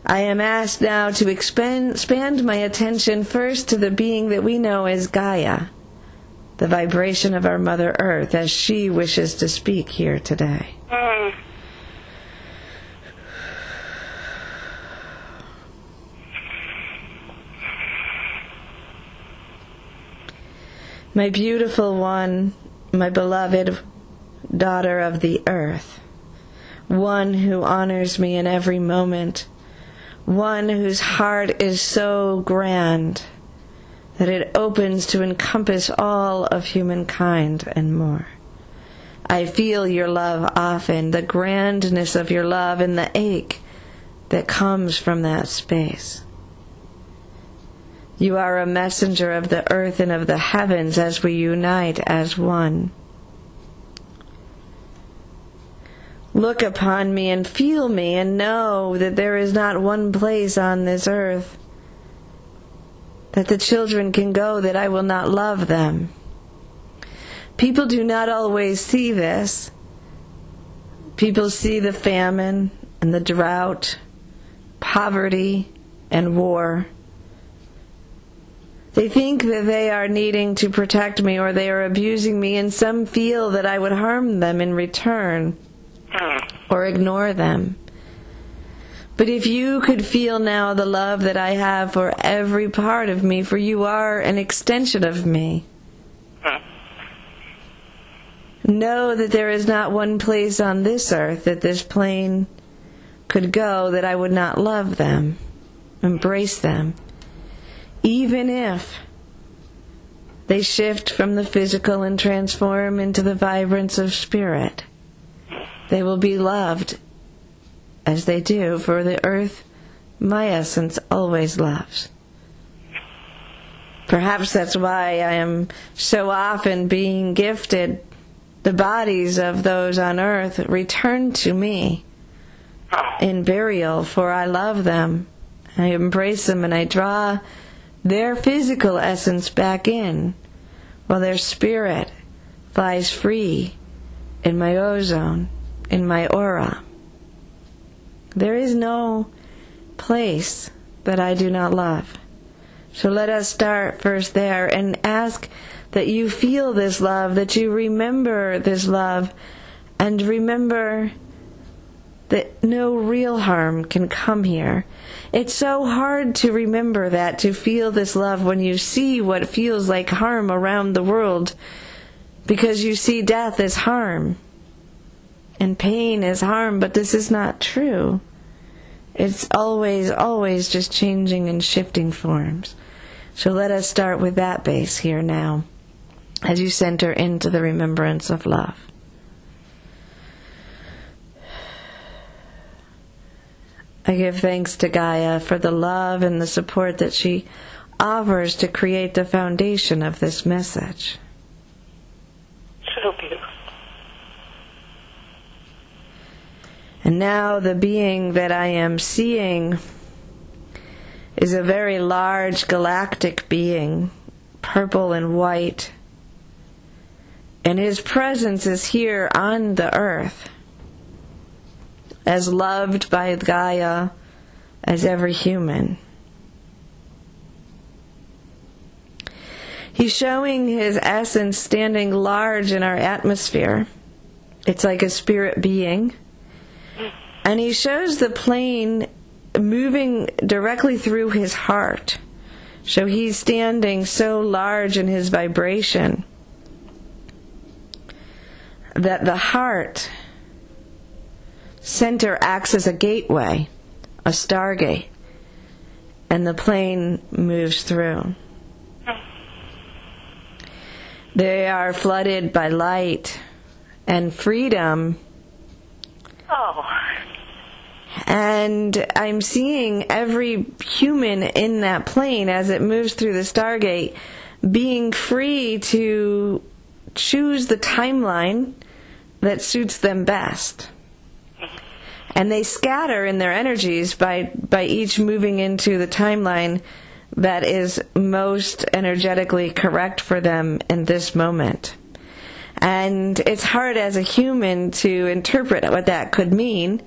I am asked now to expand my attention first to the being that we know as Gaia, the vibration of our Mother Earth, as she wishes to speak here today. My beautiful one, my beloved daughter of the earth, one who honors me in every moment, one whose heart is so grand that it opens to encompass all of humankind and more. I feel your love often, the grandness of your love and the ache that comes from that space. You are a messenger of the earth and of the heavens as we unite as one. Look upon me and feel me and know that there is not one place on this earth that the children can go that I will not love them. People do not always see this. People see the famine and the drought, poverty and war. They think that they are needing to protect me or they are abusing me, and some feel that I would harm them in return or ignore them. But if you could feel now the love that I have for every part of me, for you are an extension of me, know that there is not one place on this earth that this plane could go that I would not love them, embrace them. Even if they shift from the physical and transform into the vibrance of spirit, they will be loved as they do, for the earth, my essence, always loves. Perhaps that's why I am so often being gifted the bodies of those on earth returned to me in burial, for I love them. I embrace them and I draw their physical essence back in, while their spirit flies free in my ozone, in my aura. There is no place that I do not love. So let us start first there and ask that you feel this love, that you remember this love, and remember that no real harm can come here. It's so hard to remember that, to feel this love when you see what feels like harm around the world, because you see death as harm and pain as harm, but this is not true. It's always, always just changing and shifting forms. So let us start with that base here now, as you center into the remembrance of love. I give thanks to Gaia for the love and the support that she offers to create the foundation of this message. So beautiful. And now the being that I am seeing is a very large galactic being, purple and white. And his presence is here on the earth, as loved by Gaia as every human. He's showing his essence standing large in our atmosphere. It's like a spirit being. And he shows the plane moving directly through his heart. So he's standing so large in his vibration that the heart center acts as a gateway, a stargate, and the plane moves through. They are flooded by light and freedom. Oh. And I'm seeing every human in that plane as it moves through the stargate being free to choose the timeline that suits them best. And they scatter in their energies by each moving into the timeline that is most energetically correct for them in this moment. And it's hard as a human to interpret what that could mean,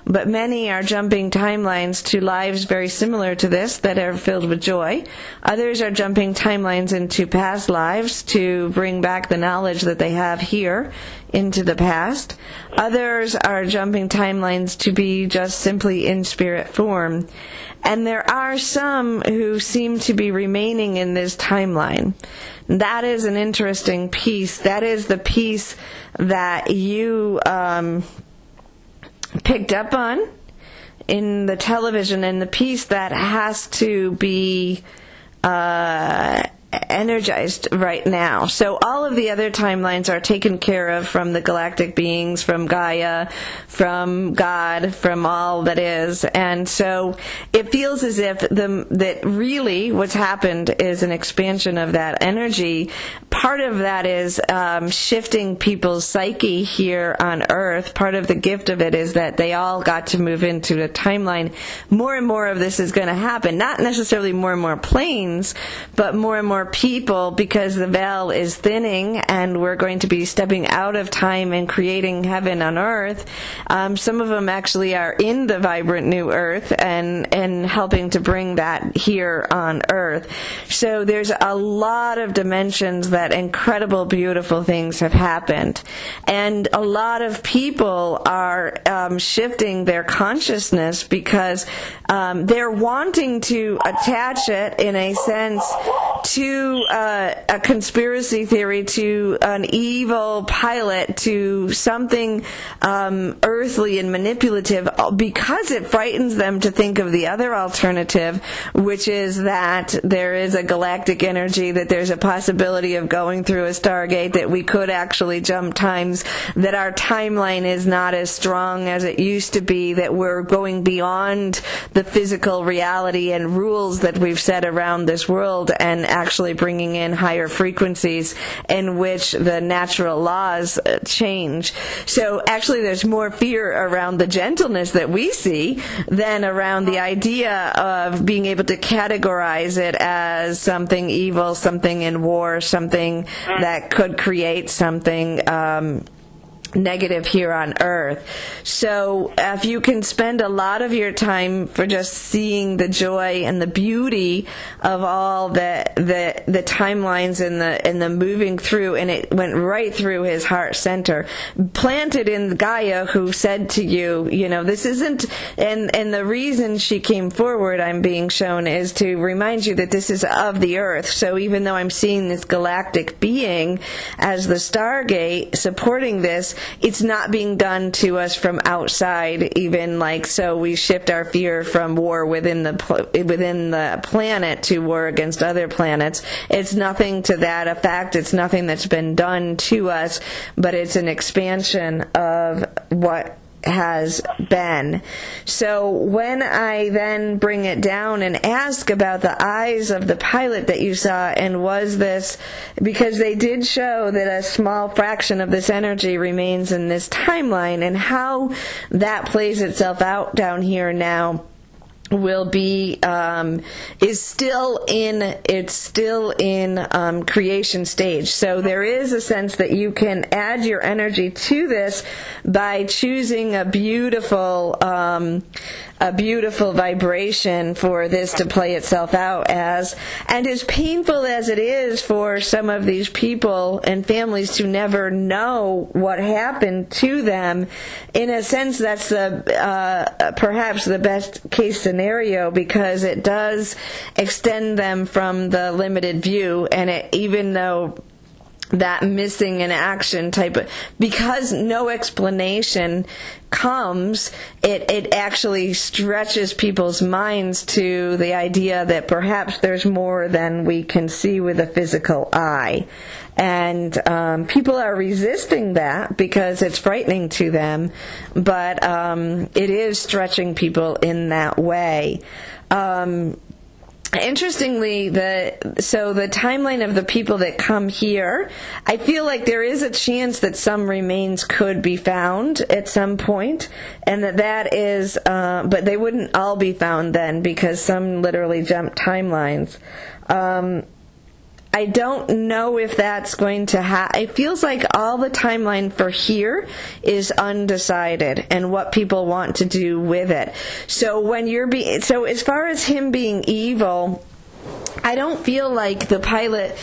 but many are jumping timelines to lives very similar to this that are filled with joy. Others are jumping timelines into past lives to bring back the knowledge that they have here into the past. Others are jumping timelines to be just simply in spirit form. And there are some who seem to be remaining in this timeline. That is an interesting piece. That is the piece that you picked up on in the television, and the piece that has to be energized right now. So all of the other timelines are taken care of from the galactic beings, from Gaia, from God, from all that is. And so it feels as if that really what's happened is an expansion of that energy. Part of that is shifting people's psyche here on Earth. Part of the gift of it is that they all got to move into a timeline. More and more of this is going to happen. Not necessarily more and more planes, but more and more people, because the veil is thinning and we're going to be stepping out of time and creating heaven on earth. Some of them actually are in the vibrant new earth and helping to bring that here on earth. So there's a lot of dimensions that incredible, beautiful things have happened. And a lot of people are shifting their consciousness because they're wanting to attach it, in a sense, to a conspiracy theory, to an evil pilot, to something earthly and manipulative, because it frightens them to think of the other alternative, which is that there is a galactic energy, that there's a possibility of going through a Stargate, that we could actually jump times, that our timeline is not as strong as it used to be, that we're going beyond the physical reality and rules that we've set around this world and actually bringing in higher frequencies in which the natural laws change. So actually there's more fear around the gentleness that we see than around the idea of being able to categorize it as something evil, something in war, something that could create something negative here on earth. So if you can spend a lot of your time for just seeing the joy and the beauty of all the timelines and the moving through, and it went right through his heart center, planted in Gaia, who said to you, this isn't, and the reason she came forward, I'm being shown, is to remind you that this is of the earth. So even though I'm seeing this galactic being as the Stargate supporting this, it's not being done to us from outside, even so we shift our fear from war within the planet to war against other planets. It's nothing to that effect. It's nothing that's been done to us, but it's an expansion of what has been. So when I then bring it down and ask about the eyes of the pilot that you saw, and was this, because they did show that a small fraction of this energy remains in this timeline, and how that plays itself out down here now will be is still in creation stage. So there is a sense that you can add your energy to this by choosing a beautiful vibration for this to play itself out as. And as painful as it is for some of these people and families to never know what happened to them, in a sense that's perhaps the best case scenario, because it does extend them from the limited view, and even though that missing in action type of, because no explanation comes, it actually stretches people's minds to the idea that perhaps there's more than we can see with a physical eye. And people are resisting that because it's frightening to them, but it is stretching people in that way. Interestingly, the timeline of the people that come here, I feel like there is a chance that some remains could be found at some point, and that is, but they wouldn't all be found then, because some literally jump timelines. I don't know if that's going to happen. It feels like all the timeline for here is undecided and what people want to do with it. So when so as far as him being evil, I don't feel like the pilot.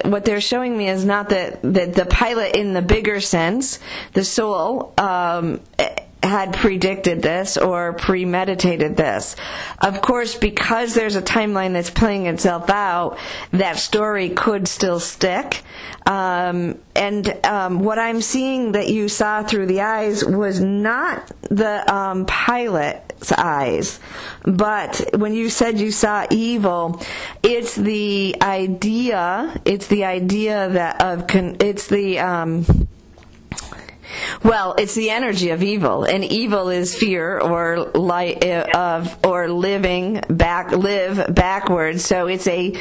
What they're showing me is not that the pilot in the bigger sense, the soul, had predicted this or premeditated this. Of course, because there's a timeline that's playing itself out, that story could still stick. And what I'm seeing that you saw through the eyes was not the pilot's eyes, but when you said you saw evil, it's the idea it's the energy of evil, and evil is fear or live backwards. So it's a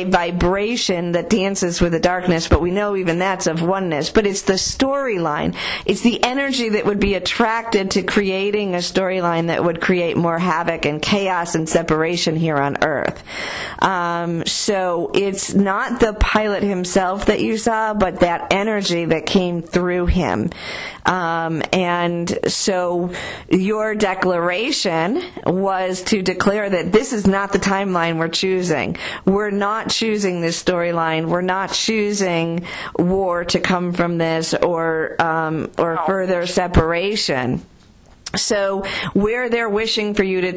vibration that dances with the darkness, but we know even that's of oneness. But it's the storyline. It's the energy that would be attracted to creating a storyline that would create more havoc and chaos and separation here on Earth. So it's not the pilot himself that you saw, but that energy that came through him. And so your declaration was to declare that this is not the timeline we're choosing. We're not choosing this storyline. We're not choosing war to come from this or further separation. So where they're wishing for you to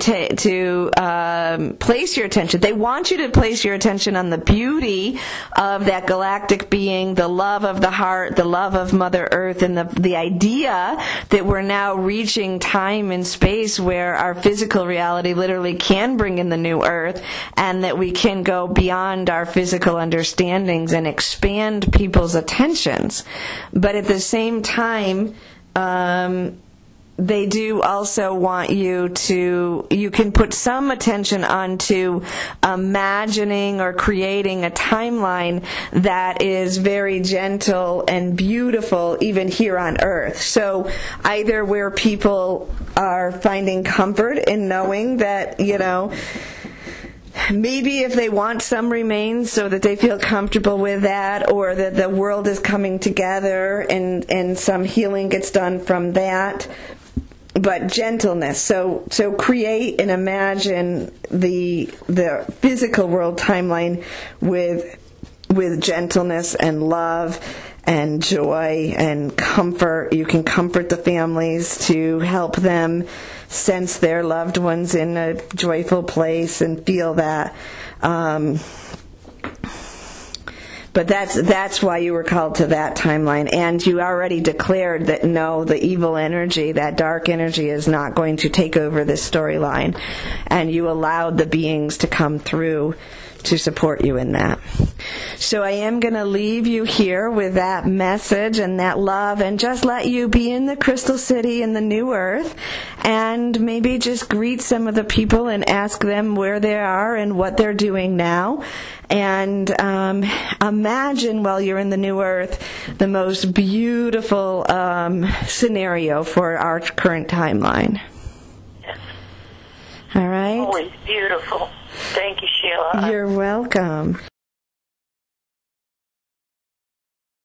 place your attention, they want you to place your attention on the beauty of that galactic being, the love of the heart, the love of Mother Earth, and the idea that we're now reaching time and space where our physical reality literally can bring in the new Earth, and that we can go beyond our physical understandings and expand people's attentions. But at the same time, they do also want you can put some attention onto imagining or creating a timeline that is very gentle and beautiful even here on Earth. So either where people are finding comfort in knowing that, maybe if they want some remains so that they feel comfortable with that, or that the world is coming together and some healing gets done from that. But gentleness. So create and imagine the physical world timeline with gentleness and love and joy and comfort. You can comfort the families to help them sense their loved ones in a joyful place and feel that. But that's why you were called to that timeline. And you already declared that no, the evil energy, that dark energy, is not going to take over this storyline. And you allowed the beings to come through to support you in that. So I am going to leave you here with that message and that love, and just let you be in the Crystal City in the New Earth, and maybe just greet some of the people and ask them where they are and what they're doing now. And imagine while you're in the New Earth the most beautiful scenario for our current timeline. Yes. All right? Always beautiful. Thank you, Sheila. You're welcome.